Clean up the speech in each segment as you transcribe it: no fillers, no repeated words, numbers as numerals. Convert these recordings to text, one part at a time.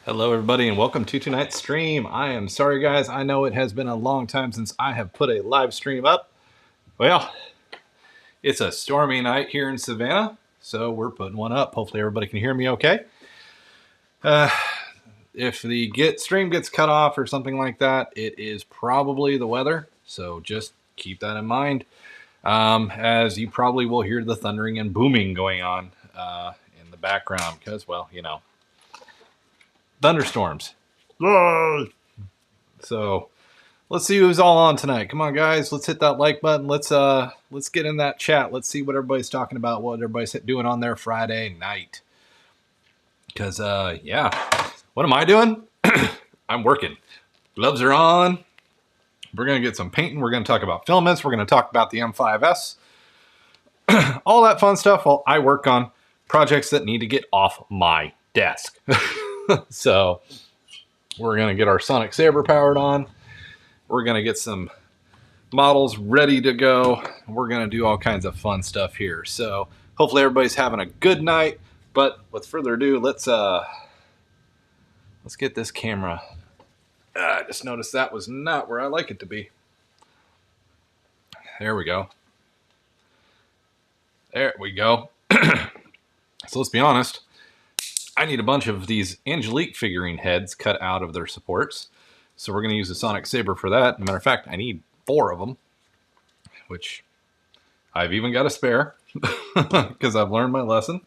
Hello everybody and welcome to tonight's stream. I am sorry guys, I know it has been a long time since I have put a live stream up. Well, it's a stormy night here in Savannah, so we're putting one up. Hopefully everybody can hear me okay. If the stream gets cut off or something like that, it is probably the weather, so just keep that in mind. As you probably will hear the thundering and booming going on in the background because, well, you know, thunderstorms. So let's see who's all on tonight. Come on, guys. Let's hit that like button. Let's get in that chat. Let's see what everybody's talking about, what everybody's doing on their Friday night. Because, yeah. What am I doing? I'm working. Gloves are on. We're going to get some painting. We're going to talk about filaments. We're going to talk about the M5s. All that fun stuff while I work on projects that need to get off my desk. So we're going to get our Sonic Saber powered on. We're going to get some models ready to go. We're going to do all kinds of fun stuff here. So hopefully everybody's having a good night. But with further ado, let's get this camera. I just noticed that was not where I like it to be. There we go. There we go. So let's be honest. I need a bunch of these Angelique figurine heads cut out of their supports. So we're going to use the Sonic Saber for that. As a matter of fact, I need 4 of them, which I've even got a spare because I've learned my lesson.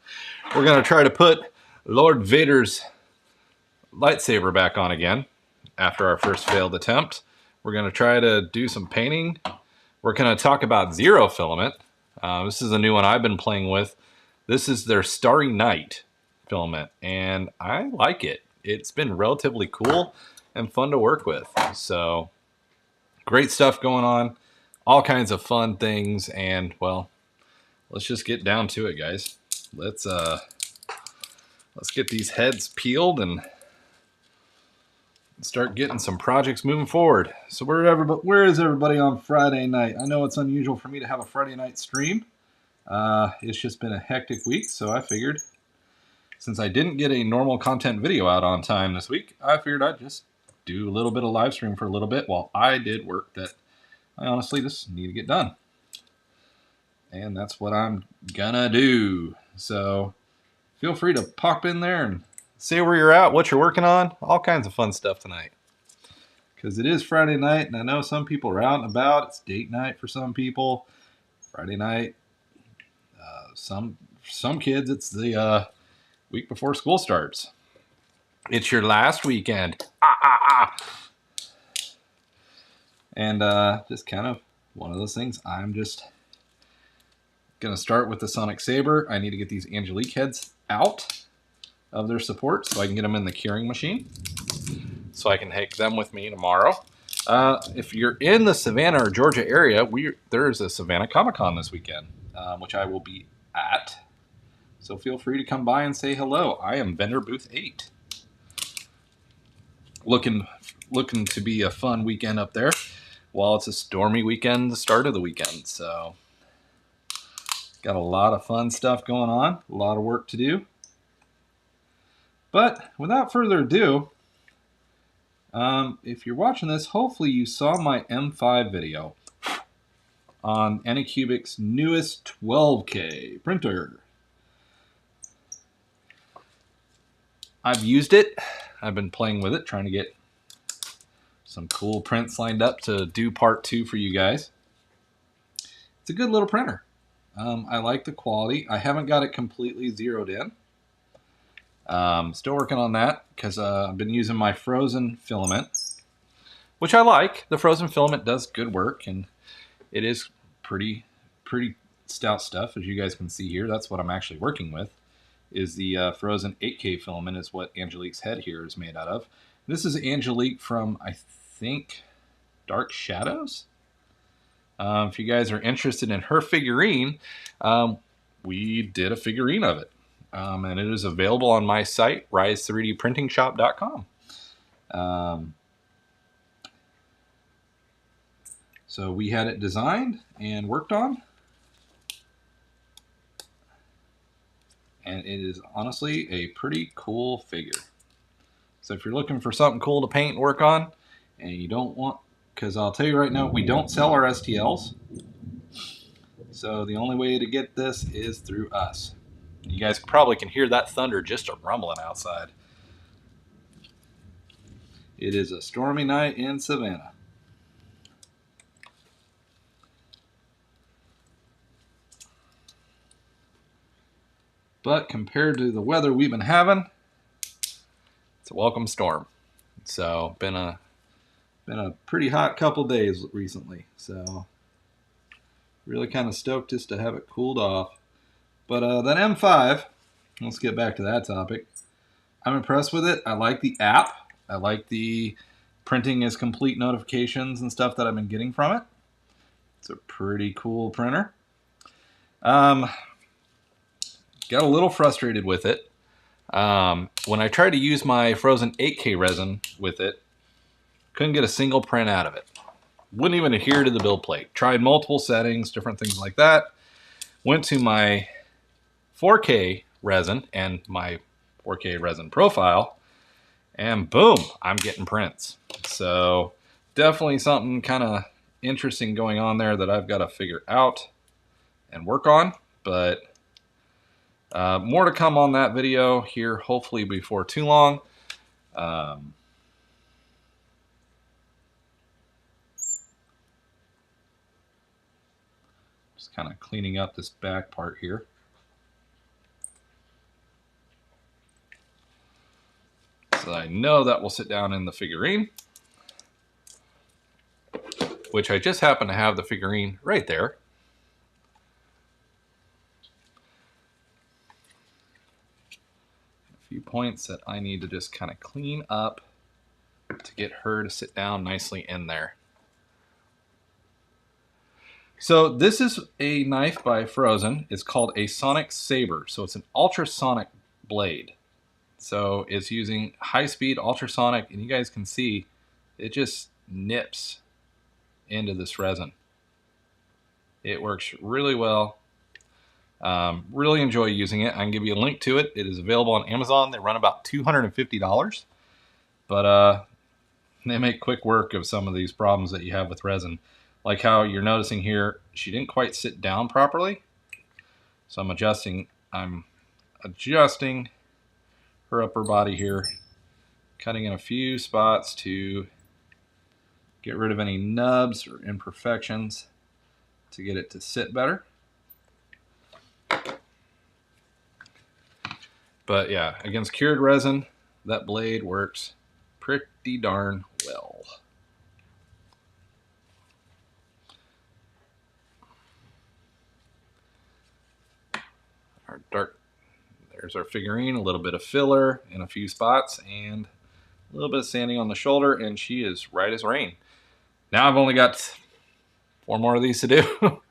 We're going to try to put Lord Vader's lightsaber back on again after our first failed attempt. We're going to try to do some painting. We're going to talk about Zero Filament. This is a new one I've been playing with. This is their Starry Night filament, and I like it. It's been relatively cool and fun to work with. So great stuff going on, all kinds of fun things, and well, let's just get down to it, guys. Let's get these heads peeled and start getting some projects moving forward. So where is everybody on Friday night? I know it's unusual for me to have a Friday night stream. It's just been a hectic week, so I figured since I didn't get a normal content video out on time this week, I figured I'd just do a little bit of live stream for a little bit while I did work that I honestly just need to get done. And that's what I'm gonna do. So feel free to pop in there and say where you're at, what you're working on, all kinds of fun stuff tonight. Because it is Friday night, and I know some people are out and about. It's date night for some people. Friday night, some kids, it's the week before school starts. It's your last weekend. And just kind of one of those things. I'm just going to start with the Sonic Saber. I need to get these Angelique heads out of their support so I can get them in the curing machine so I can take them with me tomorrow. If you're in the Savannah or Georgia area, there's a Savannah Comic-Con this weekend, which I will be at. So feel free to come by and say hello. I am vendor booth 8. Looking to be a fun weekend up there. While it's a stormy weekend, the start of the weekend. So got a lot of fun stuff going on, a lot of work to do. But without further ado, if you're watching this, hopefully you saw my M5 video on Anycubic's newest 12K printer. I've used it. I've been playing with it, trying to get some cool prints lined up to do part 2 for you guys. It's a good little printer. I like the quality. I haven't got it completely zeroed in. Still working on that because I've been using my frozen filament, which I like. The frozen filament does good work, and it is pretty stout stuff, as you guys can see here. That's what I'm actually working with. Is the frozen 8K filament is what Angelique's head here is made out of. This is Angelique from, I think, Dark Shadows. If you guys are interested in her figurine, we did a figurine of it. And it is available on my site, rise3dprintingshop.com. So we had it designed and worked on. And it is honestly a pretty cool figure. So if you're looking for something cool to paint and work on, and you don't want, because I'll tell you right now, we don't sell our STLs. So the only way to get this is through us. You guys probably can hear that thunder just a rumbling outside. It is a stormy night in Savannah. But compared to the weather we've been having, it's a welcome storm. So been a pretty hot couple days recently. So really kind of stoked just to have it cooled off. But that M5, let's get back to that topic. I'm impressed with it. I like the app. I like the printing is complete notifications and stuff that I've been getting from it. It's a pretty cool printer. Got a little frustrated with it. When I tried to use my frozen 8K resin with it, couldn't get a single print out of it. Wouldn't even adhere to the build plate. Tried multiple settings, different things like that. Went to my 4K resin and my 4K resin profile, and boom, I'm getting prints. So definitely something kind of interesting going on there that I've got to figure out and work on. But more to come on that video here, hopefully before too long. Just kind of cleaning up this back part here. So I know that will sit down in the figurine, which I just happen to have the figurine right there. A few points that I need to just kind of clean up to get her to sit down nicely in there. So this is a knife by Frozen. It's called a Sonic Saber. So it's an ultrasonic blade. So it's using high-speed ultrasonic, and you guys can see it just nips into this resin. It works really well. Really enjoy using it. I can give you a link to it. It is available on Amazon. They run about $250, but they make quick work of some of these problems that you have with resin. Like how you're noticing here, she didn't quite sit down properly. So I'm adjusting her upper body here, cutting in a few spots to get rid of any nubs or imperfections to get it to sit better. But yeah, against cured resin, that blade works pretty darn well. Our dark, there's our figurine, a little bit of filler in a few spots, and a little bit of sanding on the shoulder, and she is right as rain. Now I've only got 4 more of these to do.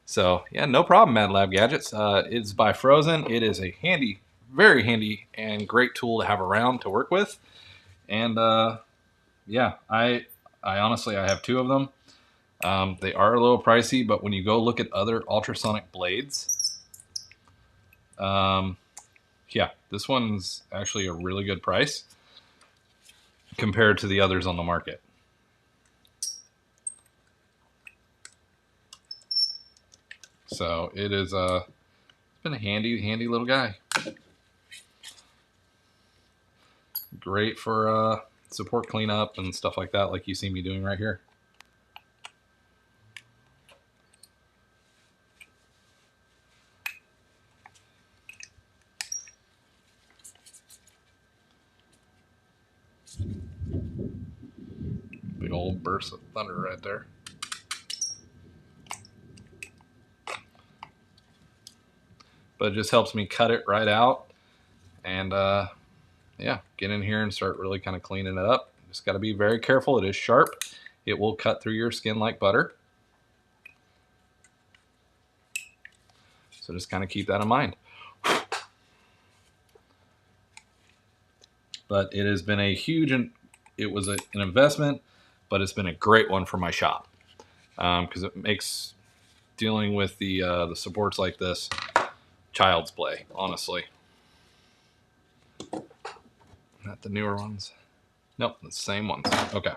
So yeah, no problem, Mad Lab Gadgets. It's by Frozen. It is a handy, very handy and great tool to have around to work with. And yeah, I honestly, I have 2 of them. They are a little pricey, but when you go look at other ultrasonic blades, yeah, this one's actually a really good price compared to the others on the market. So it is it's been a handy little guy. Great for support cleanup and stuff like that, like you see me doing right here. Big old burst of thunder right there. But it just helps me cut it right out and yeah, get in here and start really kind of cleaning it up. Just got to be very careful. It is sharp. It will cut through your skin like butter. So just kind of keep that in mind. But it has been a huge, it was an investment, but it's been a great one for my shop because it makes dealing with the supports like this child's play, honestly. Not the newer ones. Nope, the same ones. Okay.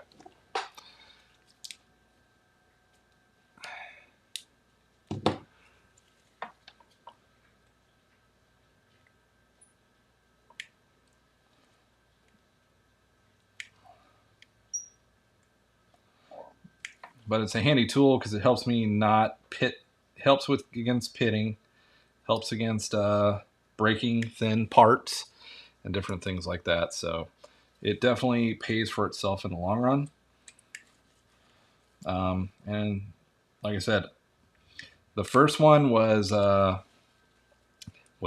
But it's a handy tool because it helps me not pit, helps with against pitting, helps against breaking thin parts and different things like that. So it definitely pays for itself in the long run. And like I said, the first one was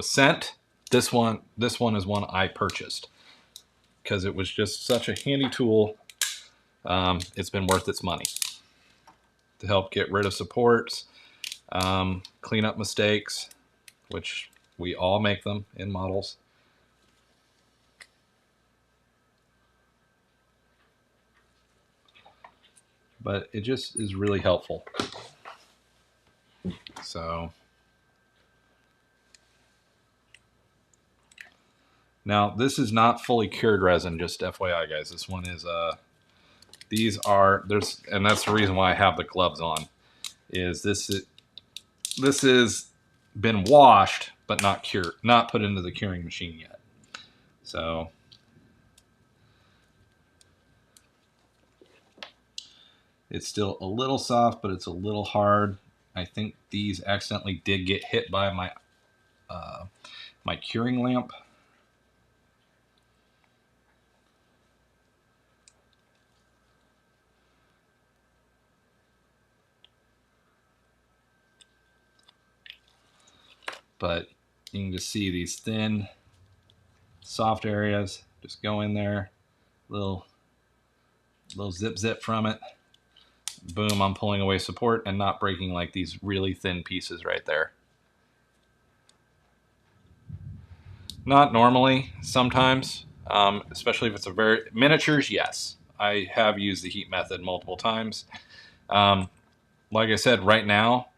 sent. This one is one I purchased because it was just such a handy tool. It's been worth its money to help get rid of supports, clean up mistakes, which we all make them in models. But it just is really helpful. So now this is not fully cured resin, just FYI guys. This one is these are and that's the reason why I have the gloves on, is this is been washed but not cured, not put into the curing machine yet. So it's still a little soft, but it's a little hard. I think these accidentally did get hit by my my curing lamp. But you can just see these thin, soft areas. Just go in there, little zip from it. Boom, I'm pulling away support and not breaking like these really thin pieces right there. Not normally, sometimes, especially if it's a very miniatures. Yes, I have used the heat method multiple times. Like I said, right now,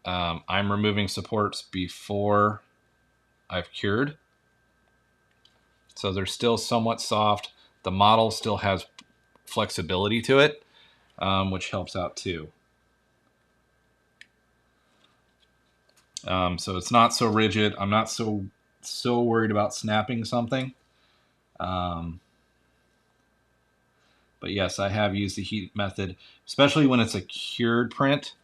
I'm removing supports before I've cured. So they're still somewhat soft. The model still has flexibility to it, which helps out too. So it's not so rigid. I'm not so worried about snapping something. But yes, I have used the heat method, especially when it's a cured print,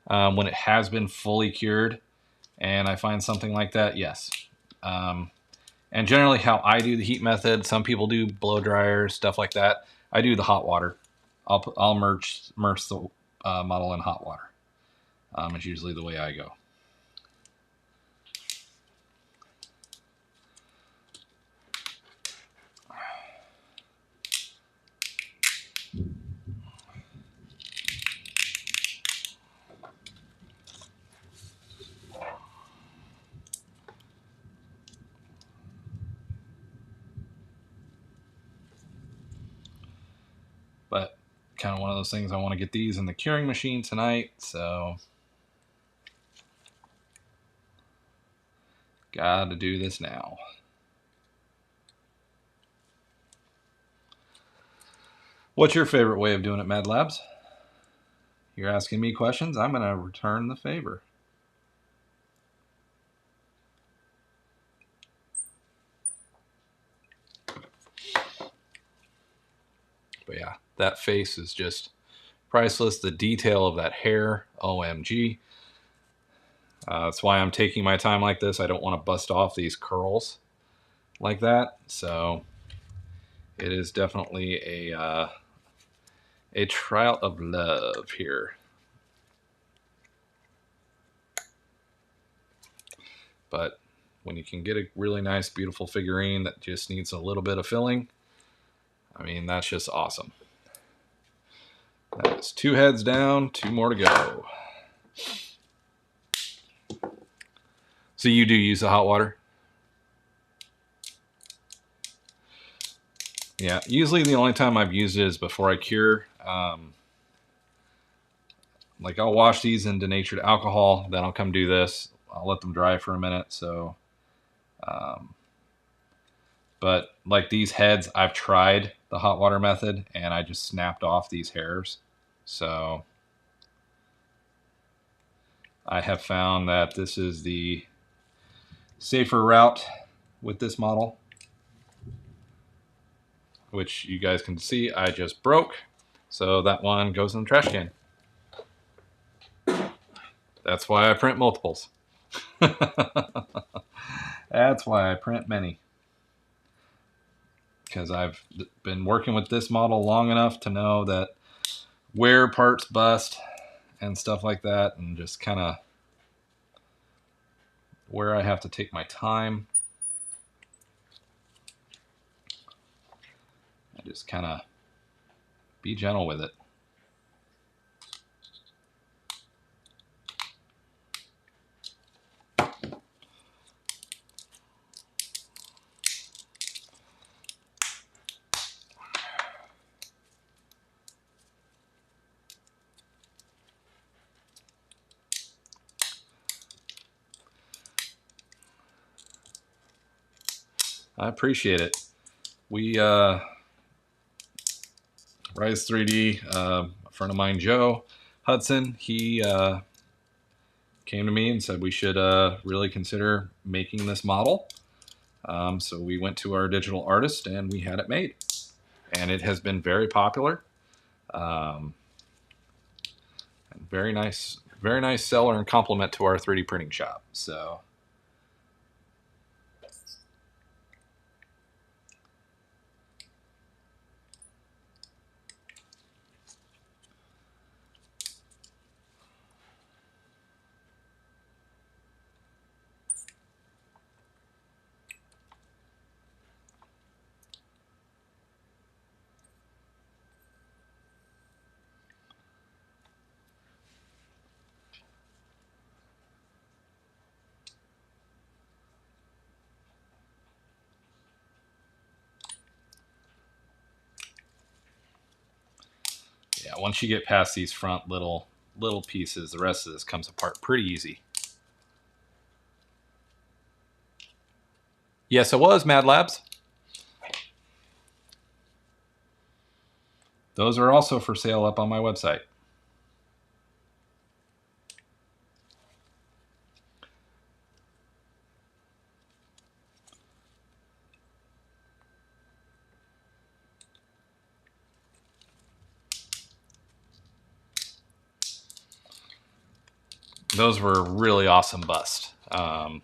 when it has been fully cured, and I find something like that, yes. And generally how I do the heat method, some people do blow dryers, stuff like that. I do the hot water. I'll immerse the model in hot water. It's usually the way I go. But kind of one of those things, I want to get these in the curing machine tonight, so gotta do this now. What's your favorite way of doing it, Mad Labs? You're asking me questions, I'm gonna return the favor. But yeah, that face is just priceless. The detail of that hair, OMG. That's why I'm taking my time like this. I don't want to bust off these curls like that. So it is definitely a trial of love here. But when you can get a really nice, beautiful figurine that just needs a little bit of filling, I mean, that's just awesome. That is 2 heads down, 2 more to go. So you do use the hot water? Yeah, usually the only time I've used it is before I cure. Like I'll wash these in denatured alcohol, then I'll come do this. I'll let them dry for a minute. So But like these heads, I've tried the hot water method and I just snapped off these hairs. So I have found that this is the safer route with this model, which you guys can see I just broke. So that one goes in the trash can. That's why I print multiples. That's why I print many. Because I've been working with this model long enough to know that where parts bust and stuff like that, and just kind of where I have to take my time. I just kind of be gentle with it. I appreciate it. We Rise 3D, a friend of mine, Joe Hudson, he came to me and said we should really consider making this model. So we went to our digital artist and we had it made. And it has been very popular. And very nice seller and compliment to our 3D printing shop. So yeah, once you get past these front little pieces, the rest of this comes apart pretty easy. Yes, it was, Mad Labs. Those are also for sale up on my website. Those were really awesome busts. The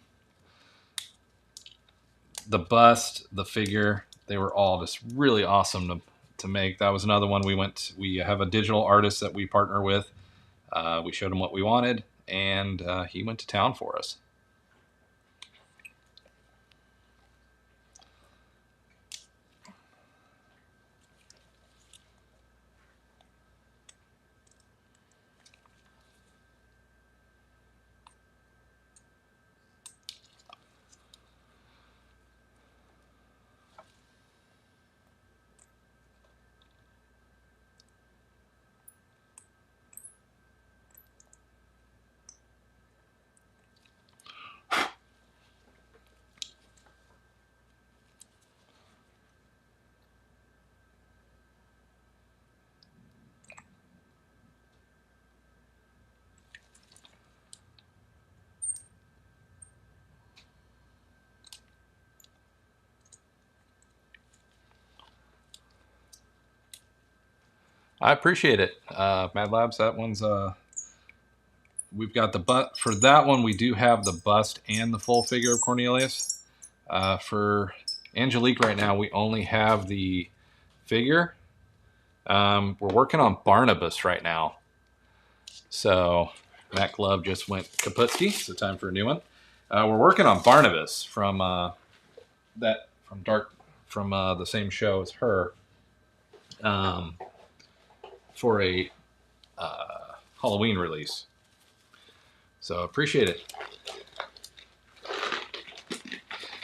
bust, the figure, they were all just really awesome to make. That was another one we have a digital artist that we partner with. We showed him what we wanted, and he went to town for us. I appreciate it, Mad Labs. That one's we've got the butt for that one. We do have the bust and the full figure of Cornelius. For Angelique right now, we only have the figure. We're working on Barnabas right now. So that glove just went kaputski. So time for a new one. We're working on Barnabas from the same show as her. For a Halloween release. So appreciate it.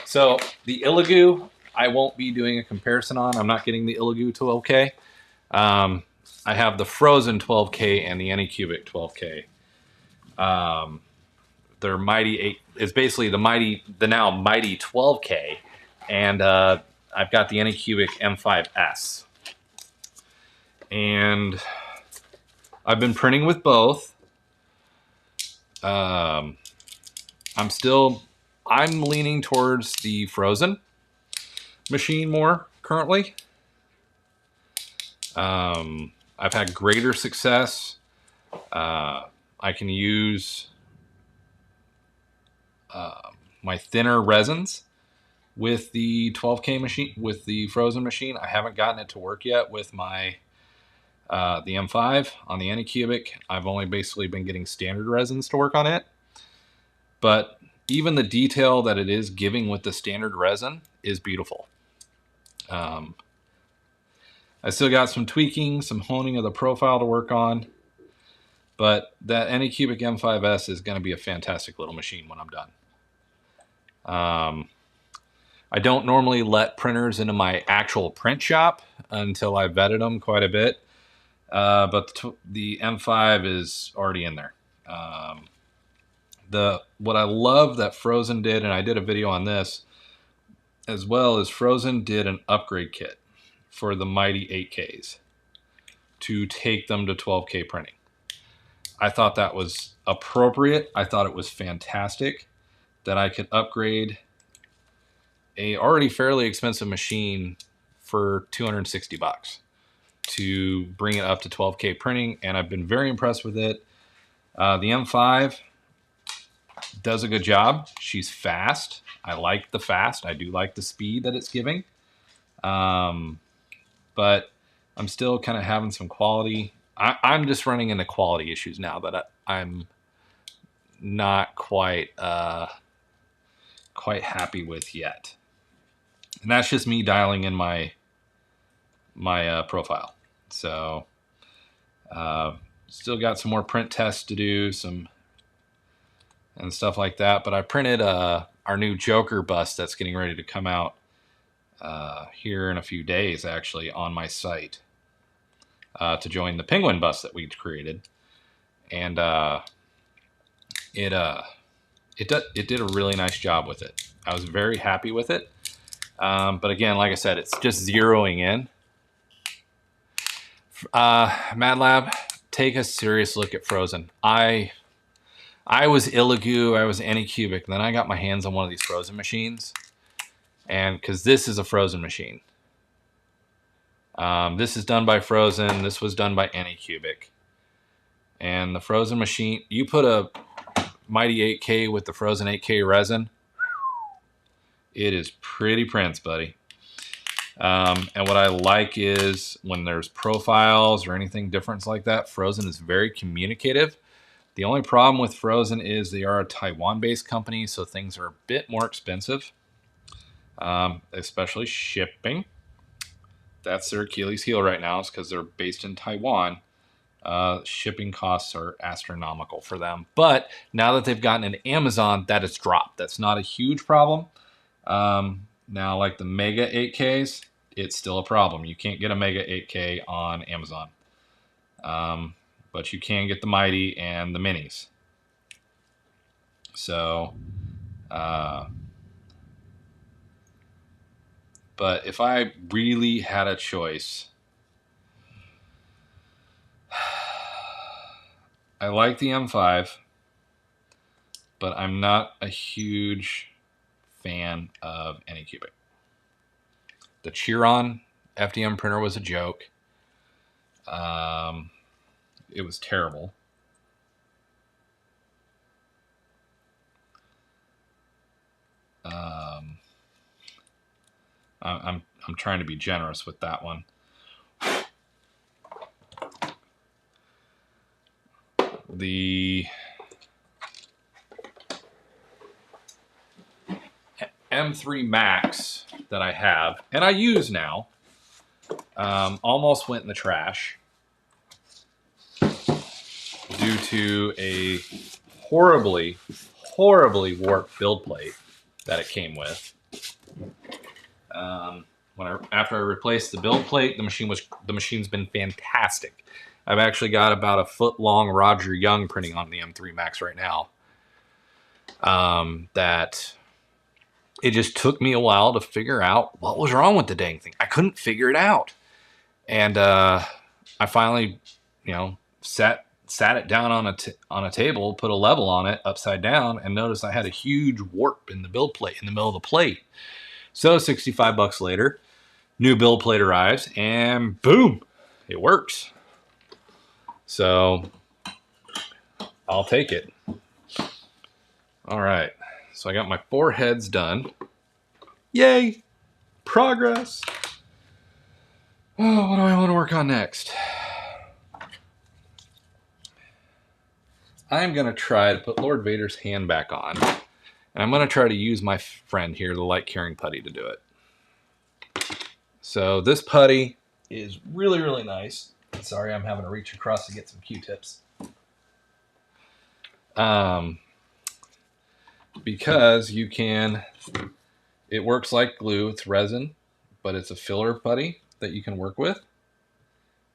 So the Illigu, I won't be doing a comparison on. I'm not getting the Illigu 12K. I have the Frozen 12K and the Anycubic 12K. Their Mighty 8 is basically the now Mighty 12K. And I've got the Anycubic M5s. And I've been printing with both. I'm leaning towards the Frozen machine more currently. I've had greater success. I can use my thinner resins with the 12K machine, with the Frozen machine. I haven't gotten it to work yet with my the M5 on the Anycubic. I've only basically been getting standard resins to work on it. But even the detail that it is giving with the standard resin is beautiful. I still got some tweaking, some honing of the profile to work on. But that Anycubic M5s is going to be a fantastic little machine when I'm done. I don't normally let printers into my actual print shop until I've vetted them quite a bit. But the M5 is already in there. What I love that Frozen did, and I did a video on this as well, is Frozen did an upgrade kit for the mighty 8Ks to take them to 12K printing. I thought that was appropriate. I thought it was fantastic that I could upgrade a already fairly expensive machine for $260 to bring it up to 12K printing, and I've been very impressed with it. The M5 does a good job. She's fast. I like the fast. I do like the speed that it's giving. But I'm still kind of having some quality. I'm just running into quality issues now that I'm not quite happy with yet. And that's just me dialing in my profile. So still got some more print tests to do, and stuff like that. But I printed our new Joker bust that's getting ready to come out here in a few days, actually, on my site to join the Penguin bust that we created. And it did a really nice job with it. I was very happy with it. But again, like I said, it's just zeroing in. MadLab, take a serious look at Frozen. I was Illigu, I was Anycubic, and then I got my hands on one of these Frozen machines. And because this is a Frozen machine. This is done by Frozen. This was done by Anycubic. And the Frozen machine, you put a mighty 8K with the Frozen 8K resin, it is pretty prints, buddy. And what I like is when there's profiles or anything different like that, Frozen is very communicative. The only problem with Frozen is they are a Taiwan-based company, so things are a bit more expensive, especially shipping. That's their Achilles heel right now, is because they're based in Taiwan. Shipping costs are astronomical for them. But now that they've gotten into Amazon, that has dropped. That's not a huge problem. Now, like the Mega 8Ks, it's still a problem. You can't get a Mega 8K on Amazon. But you can get the Mighty and the Minis. So, but if I really had a choice, I like the M5, but I'm not a huge fan of Anycubic. The Chiron FDM printer was a joke. It was terrible. I'm trying to be generous with that one. The M3 Max that I have, and I use now, almost went in the trash due to a horribly warped build plate that it came with. After I replaced the build plate, the machine's been fantastic. I've actually got about a foot-long Roger Young printing on the M3 Max right now. That it just took me a while to figure out what was wrong with the dang thing. I couldn't figure it out. And I finally, sat it down on a table, put a level on it upside down, and noticed I had a huge warp in the build plate, in the middle of the plate. So $65 later, new build plate arrives, and boom, it works. So I'll take it. All right, so I got my 4 heads done. Yay, progress. Oh, what do I want to work on next? I'm going to try to put Lord Vader's hand back on. And I'm going to try to use my friend here, the light carrying putty, to do it. So this putty is really, really nice. Sorry, I'm having to reach across to get some Q-tips. Because you can, it works like glue. It's resin, but it's a filler putty that you can work with.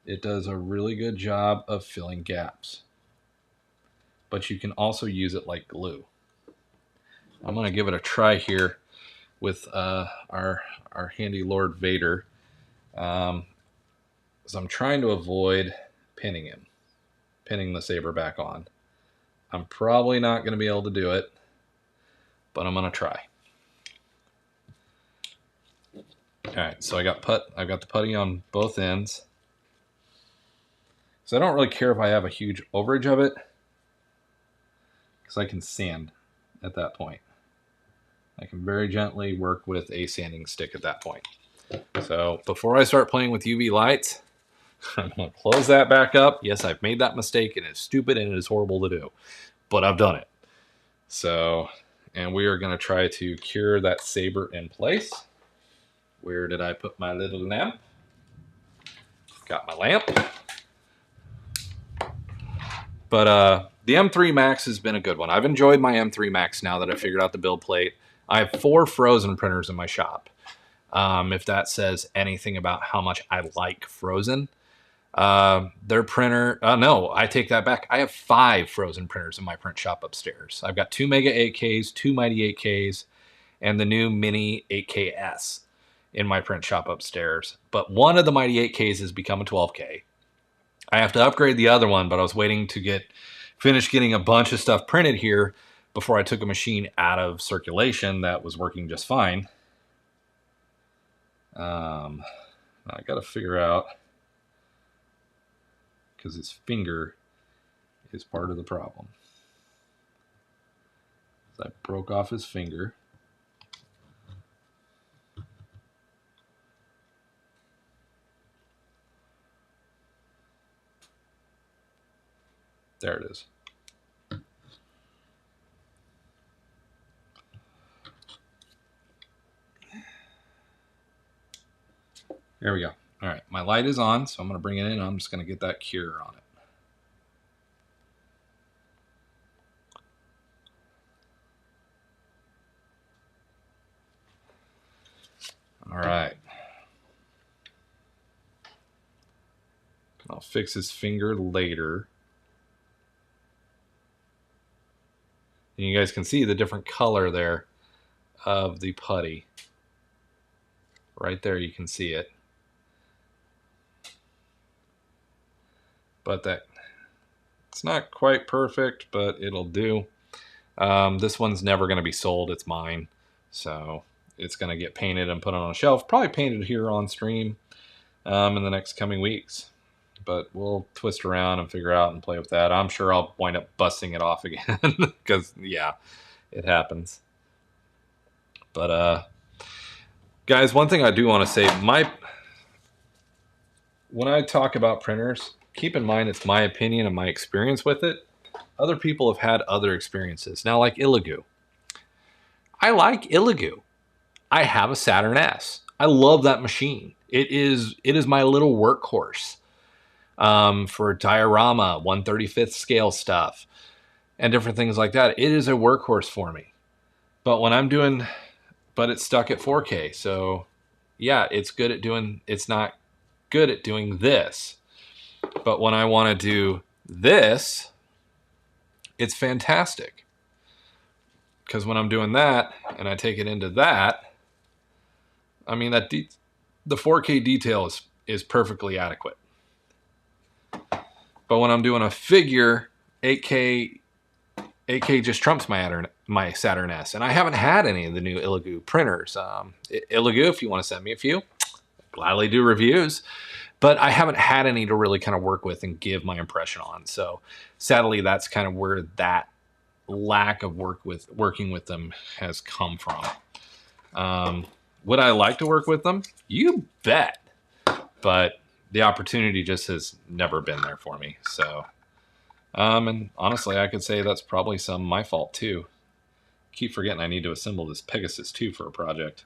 It does a really good job of filling gaps. But you can also use it like glue. I'm going to give it a try here with our handy Lord Vader. So I'm trying to avoid pinning the saber back on. I'm probably not going to be able to do it, but I'm going to try. All right, so I've got the putty on both ends. So I don't really care if I have a huge overage of it, because I can sand at that point. I can very gently work with a sanding stick at that point. So before I start playing with UV lights, I'm going to close that back up. Yes, I've made that mistake, and it's stupid, and it is horrible to do, but I've done it. So, and we are going to try to cure that saber in place. Where did I put my little lamp? Got my lamp. But the M3 Max has been a good one. I've enjoyed my M3 Max now that I figured out the build plate. I have 4 frozen printers in my shop. If that says anything about how much I like frozen. Their printer, no, I take that back. I have 5 frozen printers in my print shop upstairs. I've got 2 Mega 8Ks, 2 Mighty 8Ks, and the new Mini 8KS in my print shop upstairs. But one of the Mighty 8Ks has become a 12K. I have to upgrade the other one, but I was waiting to finish getting a bunch of stuff printed here before I took a machine out of circulation that was working just fine. I got to figure out, because his finger is part of the problem. So I broke off his finger. There it is. There we go. All right, my light is on, so I'm going to bring it in. I'm just going to get that cure on it. All right. I'll fix his finger later. And you guys can see the different color there of the putty. Right there, you can see it. But it's not quite perfect, but it'll do. This one's never going to be sold. It's mine. So it's going to get painted and put on a shelf. Probably painted here on stream in the next coming weeks. But we'll twist around and figure out and play with that. I'm sure I'll wind up busting it off again because, yeah, it happens. But, guys, one thing I do want to say, when I talk about printers, keep in mind it's my opinion and my experience with it. Other people have had other experiences. Now, like Illigu. I like Illigu. I have a Saturn S. I love that machine. It is my little workhorse. For diorama, 1/35th scale stuff, and different things like that. It is a workhorse for me. But it's stuck at 4K. So yeah, it's not good at doing this. But when I want to do this, it's fantastic. Because when I'm doing that and I take it into that, I mean, the 4K detail is perfectly adequate. But when I'm doing a figure, 8K just trumps my Saturn S. And I haven't had any of the new Illigu printers. Illigu, if you want to send me a few, gladly do reviews. But I haven't had any to really kind of work with and give my impression on. So sadly, that's kind of where that lack of working with them has come from. Would I like to work with them? You bet. But the opportunity just has never been there for me. So, and honestly, I could say that's probably some my fault too. Keep forgetting I need to assemble this Pegasus 2 for a project.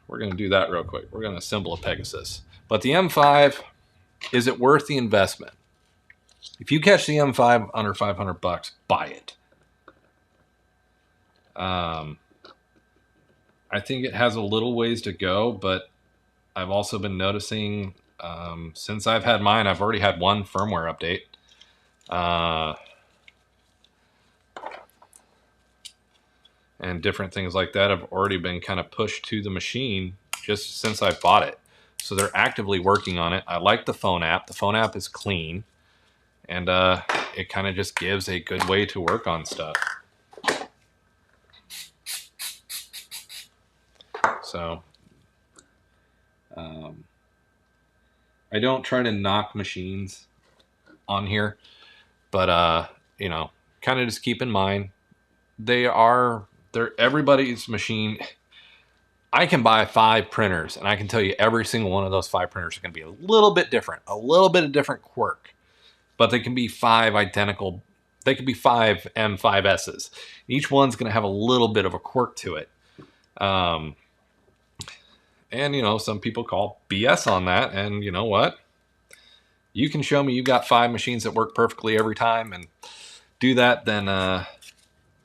We're going to do that real quick. We're going to assemble a Pegasus. But the M5, is it worth the investment? If you catch the M5 under $500, buy it. I think it has a little ways to go, but I've also been noticing since I've had mine, I've already had one firmware update. And different things like that have already been kind of pushed to the machine just since I bought it. So they're actively working on it. I like the phone app. The phone app is clean. And it kind of just gives a good way to work on stuff. So I don't try to knock machines on here, but you know, kind of just keep in mind they're everybody's machine. I can buy 5 printers and I can tell you every single one of those 5 printers are going to be a little bit different, a little bit of different quirk, but they can be 5 identical. They could be 5 M5s. Each one's going to have a little bit of a quirk to it. And, you know, some people call BS on that. And you know what? You can show me you got 5 machines that work perfectly every time and do that, then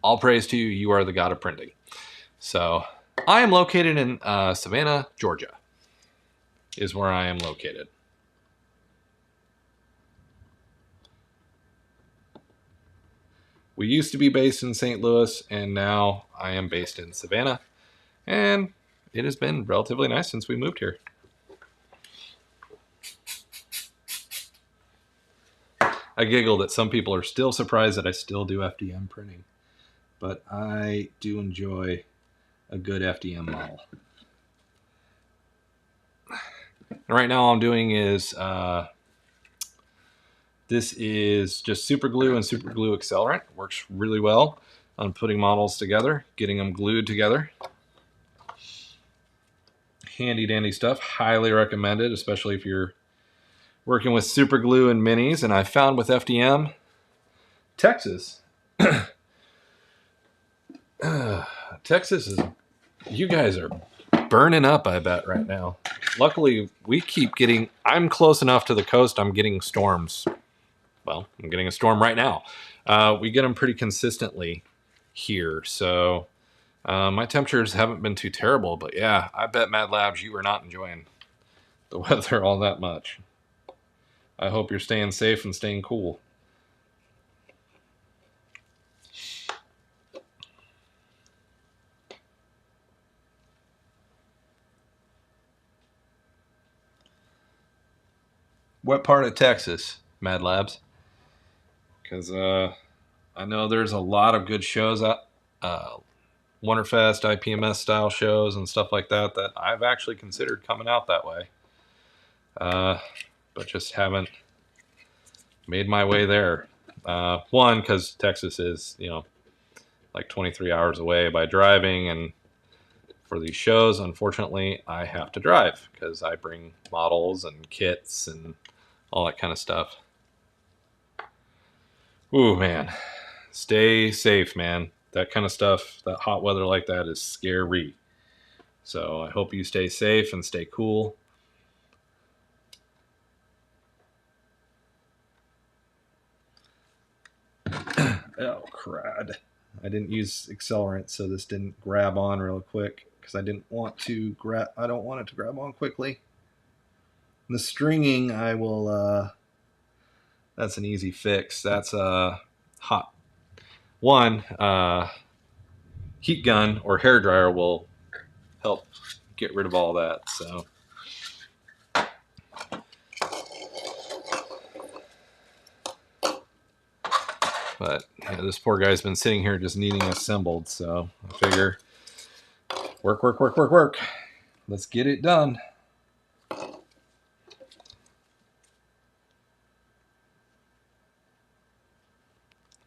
all praise to you. You are the god of printing. So I am located in Savannah, Georgia, is where I am located. We used to be based in St. Louis, and now I am based in Savannah. And it has been relatively nice since we moved here. I giggle that some people are still surprised that I still do FDM printing, but I do enjoy a good FDM model. And right now all I'm doing is, this is just super glue and super glue accelerant. Works really well on putting models together, getting them glued together. Handy dandy stuff, highly recommended, especially if you're working with super glue and minis. And I found with FDM, Texas, Texas is, you guys are burning up, I bet, right now. Luckily, we keep getting, I'm close enough to the coast, I'm getting storms. Well, I'm getting a storm right now. We get them pretty consistently here, so my temperatures haven't been too terrible, but yeah, I bet Mad Labs you are not enjoying the weather all that much. I hope you're staying safe and staying cool. What part of Texas, Mad Labs? Because I know there's a lot of good shows out, Wonderfest, IPMS style shows and stuff like that that I've actually considered coming out that way. But just haven't made my way there. One, because Texas is, you know, like 23 hours away by driving, and for these shows, unfortunately, I have to drive because I bring models and kits and all that kind of stuff. Ooh, man. Stay safe, man. That kind of stuff, that hot weather like that is scary. So I hope you stay safe and stay cool. Oh, crud. I didn't use accelerant, so this didn't grab on real quick because I don't want it to grab on quickly. The stringing, I will, that's an easy fix. That's hot one, heat gun or hair dryer will help get rid of all that. So, but yeah, this poor guy's been sitting here just needing assembled. So I figure work, work, work, work, work. Let's get it done.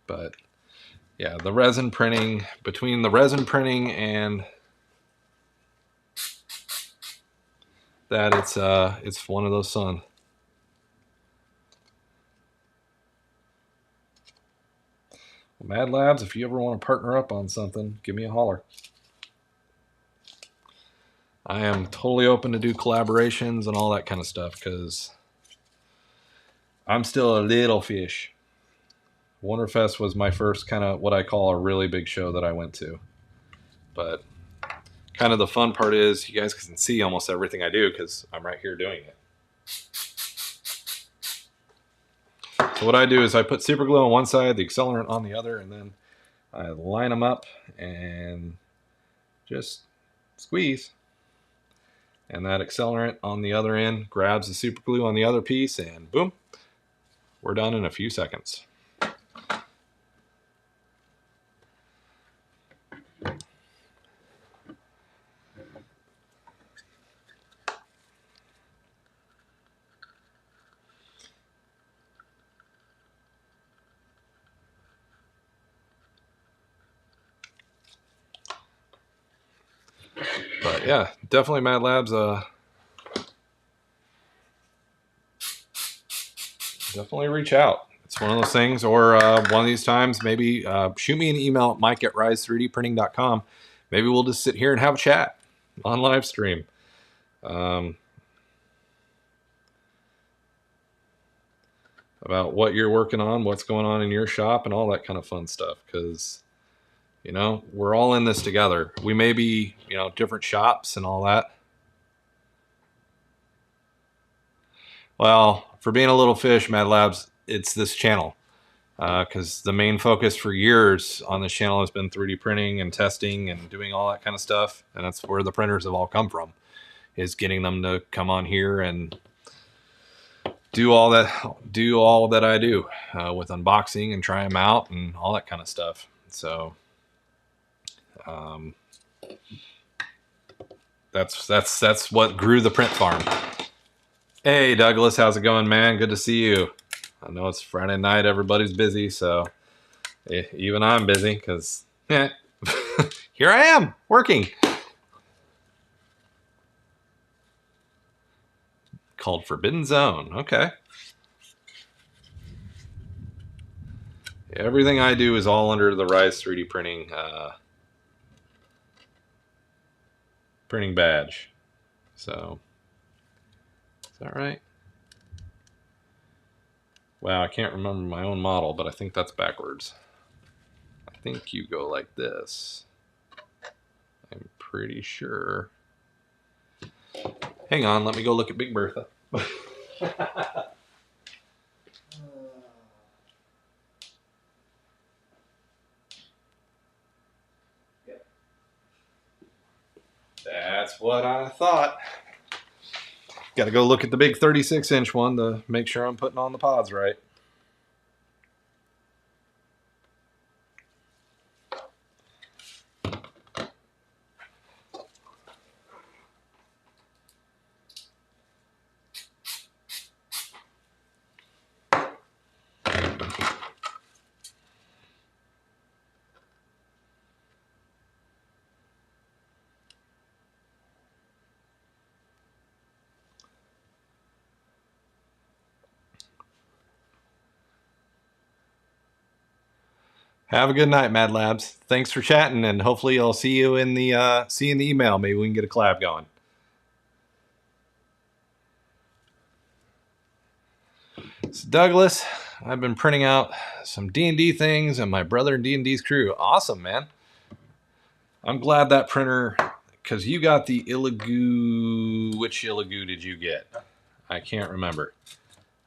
But yeah, the resin printing, between the resin printing and that, it's one of those fun. Mad Labs, if you ever want to partner up on something, give me a holler. I am totally open to do collaborations and all that kind of stuff because I'm still a little fish. Wonderfest was my first kind of what I call a really big show that I went to. But kind of the fun part is you guys can see almost everything I do because I'm right here doing it. So what I do is I put super glue on one side, the accelerant on the other, and then I line them up and just squeeze. And that accelerant on the other end grabs the super glue on the other piece, and boom, we're done in a few seconds. But yeah, definitely Mad Labs. Definitely reach out. It's one of those things, or one of these times, maybe shoot me an email at mike@rise3dprinting.com. Maybe we'll just sit here and have a chat on live stream. About what you're working on, what's going on in your shop, and all that kind of fun stuff. Because, you know, we're all in this together. We may be, you know, different shops and all that. Well, for being a little fish, Mad Labs, it's this channel. Because the main focus for years on this channel has been 3D printing and testing and doing all that kind of stuff. And that's where the printers have all come from, is getting them to come on here and do all that I do with unboxing and try them out and all that kind of stuff. So that's what grew the print farm. Hey Douglas, how's it going, man? Good to see you. I know it's Friday night, everybody's busy, so even I'm busy because here I am working. Called Forbidden Zone. Okay. Everything I do is all under the Rise 3D printing printing badge. So, is that right? Wow, I can't remember my own model, but I think that's backwards. I think you go like this. I'm pretty sure. Hang on, let me go look at Big Bertha. That's what I thought. Got to go look at the big 36-inch one to make sure I'm putting on the pods right. Have a good night, Mad Labs. Thanks for chatting, and hopefully I'll see you in the email. Maybe we can get a collab going. So Douglas, I've been printing out some D&D things and my brother and D&D's crew. Awesome, man. I'm glad that printer, because you got the Illigu. Which Illigu did you get? I can't remember.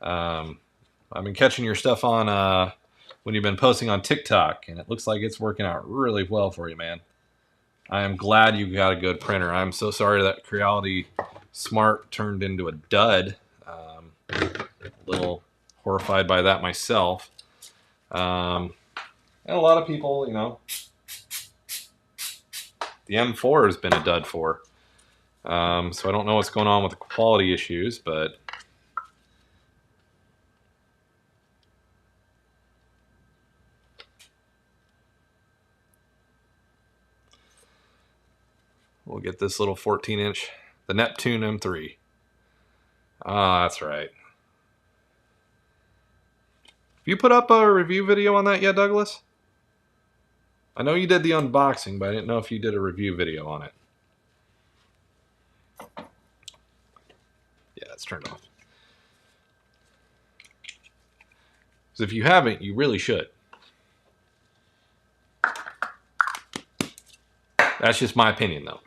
I've been catching your stuff on when you've been posting on TikTok, and it looks like it's working out really well for you, man. I am glad you got a good printer. I'm so sorry that Creality Smart turned into a dud. A little horrified by that myself. And a lot of people, you know, the M4 has been a dud for. So I don't know what's going on with the quality issues, but we'll get this little 14-inch, the Neptune M3. Ah, that's right. Have you put up a review video on that yet, Douglas? I know you did the unboxing, but I didn't know if you did a review video on it. Yeah, it's turned off. Because if you haven't, you really should. That's just my opinion, though.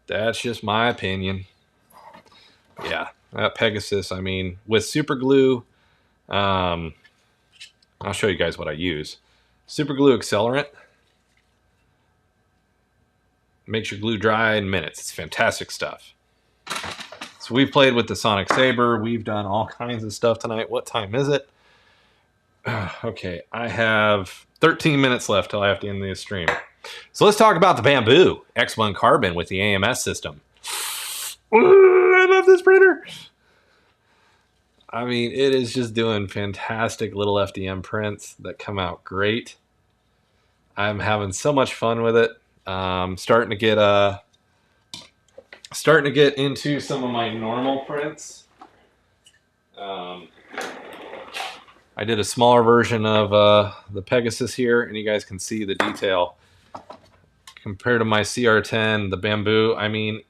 That's just my opinion. Yeah, that Pegasus, I mean, with super glue, I'll show you guys what I use. Super glue accelerant makes your glue dry in minutes. It's fantastic stuff. So we've played with the Sonic Saber. We've done all kinds of stuff tonight. What time is it? Okay, I have 13 minutes left till I have to end this stream. So let's talk about the Bamboo X1 Carbon with the AMS system. I love this printer. I mean, it is just doing fantastic little FDM prints that come out great. I'm having so much fun with it. Starting to get into some of my normal prints. I did a smaller version of the Pegasus here, and you guys can see the detail. Compared to my CR10, the Bamboo, I mean,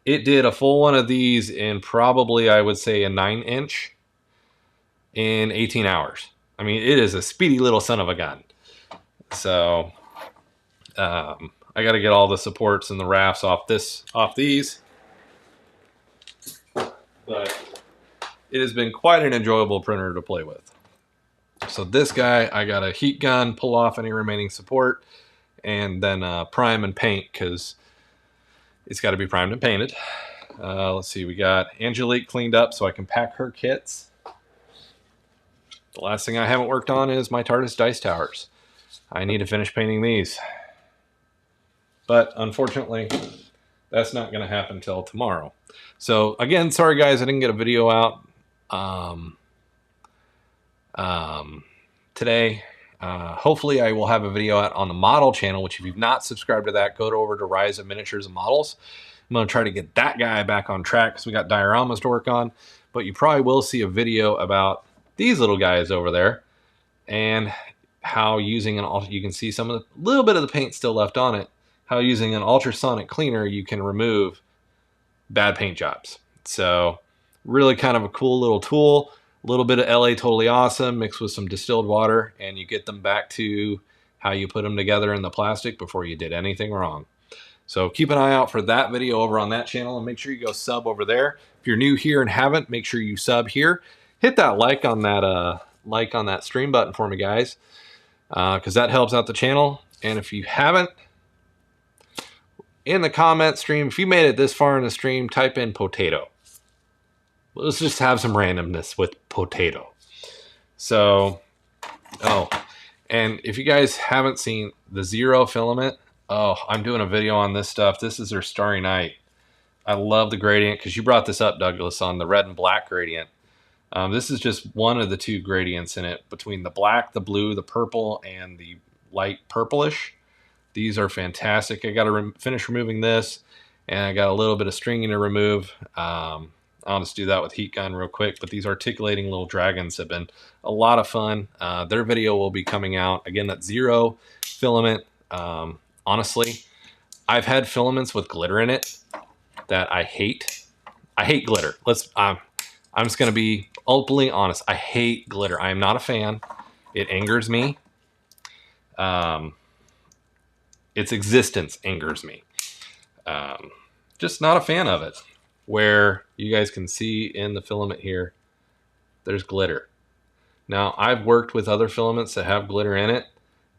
it did a full one of these in probably, I would say, a 9-inch in 18 hours. I mean, it is a speedy little son of a gun. So, I got to get all the supports and the rafts off these. But it has been quite an enjoyable printer to play with. So this guy, I got a heat gun, pull off any remaining support, and then prime and paint, because it's got to be primed and painted. Let's see, we got Angelique cleaned up so I can pack her kits. The last thing I haven't worked on is my TARDIS dice towers. I need to finish painting these. But unfortunately, that's not going to happen until tomorrow. So again, sorry guys, I didn't get a video out today. Hopefully I will have a video out on the model channel, which if you've not subscribed to that, go over to Rise of Miniatures and Models. I'm going to try to get that guy back on track because we got dioramas to work on. But you probably will see a video about these little guys over there and how using you can see some of the little bit of the paint still left on it, how using an ultrasonic cleaner you can remove bad paint jobs. So really kind of a cool little tool. A little bit of LA Totally Awesome mixed with some distilled water, and you get them back to how you put them together in the plastic before you did anything wrong. So keep an eye out for that video over on that channel, and make sure you go sub over there. If you're new here and haven't, make sure you sub here. Hit that like on that stream button for me, guys, because that helps out the channel. And if you haven't, in the comment stream, if you made it this far in the stream, type in potato. Let's just have some randomness with potato. So, oh, and if you guys haven't seen the Zero filament, oh, I'm doing a video on this stuff. This is their Starry Night. I love the gradient because you brought this up, Douglas, on the red and black gradient. This is just one of the two gradients in it between the black, the blue, the purple, and the light purplish. These are fantastic. I got to finish removing this, and I got a little bit of stringing to remove. I'll just do that with heat gun real quick, but these articulating little dragons have been a lot of fun. Their video will be coming out. Again, that Zero filament. Honestly, I've had filaments with glitter in it that I hate. I hate glitter. I'm just going to be openly honest. I hate glitter. I am not a fan. It angers me. Its existence angers me. Just not a fan of it. Where you guys can see in the filament here there's glitter. Now, I've worked with other filaments that have glitter in it,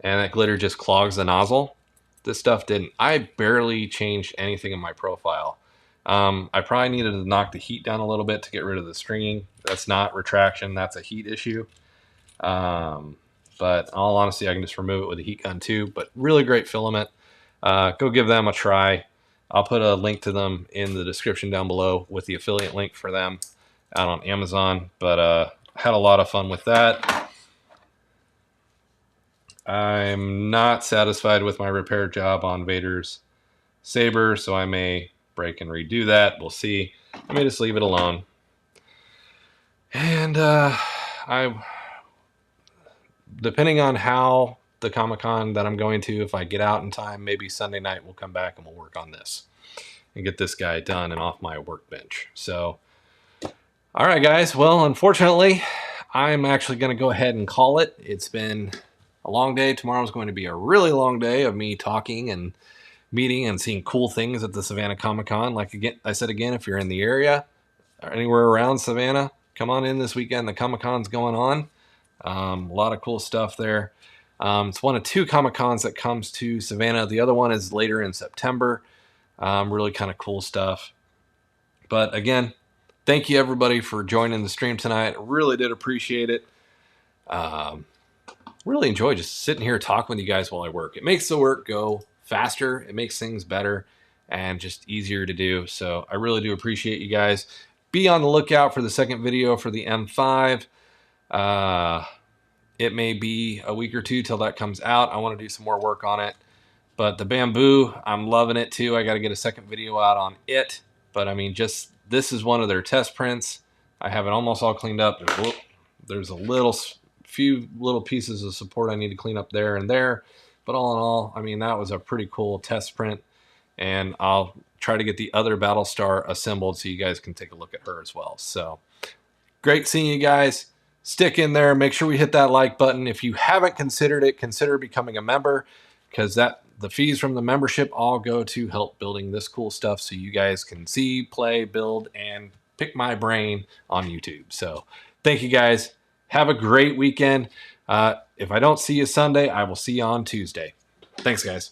and that glitter just clogs the nozzle. This stuff didn't. I barely changed anything in my profile. I probably needed to knock the heat down a little bit to get rid of the stringing. That's not retraction, that's a heat issue. But in all honesty, I can just remove it with a heat gun too. But really great filament. Go give them a try. I'll put a link to them in the description down below with the affiliate link for them out on Amazon. But had a lot of fun with that. I'm not satisfied with my repair job on Vader's saber, so I may break and redo that. We'll see. I may just leave it alone. And depending on how the Comic-Con that I'm going to, if I get out in time, maybe Sunday night we'll come back and we'll work on this and get this guy done and off my workbench. So, all right, guys. Well, unfortunately, I'm actually going to go ahead and call it. It's been a long day. Tomorrow's going to be a really long day of me talking and meeting and seeing cool things at the Savannah Comic-Con. Like I said again, if you're in the area or anywhere around Savannah, come on in this weekend. The Comic-Con's going on. A lot of cool stuff there. It's one of 2 Comic-Cons that comes to Savannah. The other one is later in September. Really kind of cool stuff. But again, thank you everybody for joining the stream tonight. I really did appreciate it. Really enjoy just sitting here talking with you guys while I work. It makes the work go faster. It makes things better and just easier to do. So I really do appreciate you guys. Be on the lookout for the second video for the M5. It may be a week or 2 till that comes out. I want to do some more work on it. But the bamboo, I'm loving it too. I got to get a second video out on it. But I mean, just this is one of their test prints. I have it almost all cleaned up. There's a few little pieces of support I need to clean up there and there. But all in all, I mean, that was a pretty cool test print. And I'll try to get the other Battlestar assembled so you guys can take a look at her as well. So great seeing you guys. Stick in there. Make sure we hit that like button. If you haven't considered it, consider becoming a member, because the fees from the membership all go to help building this cool stuff so you guys can see, play, build, and pick my brain on YouTube. So thank you guys. Have a great weekend. If I don't see you Sunday, I will see you on Tuesday. Thanks, guys.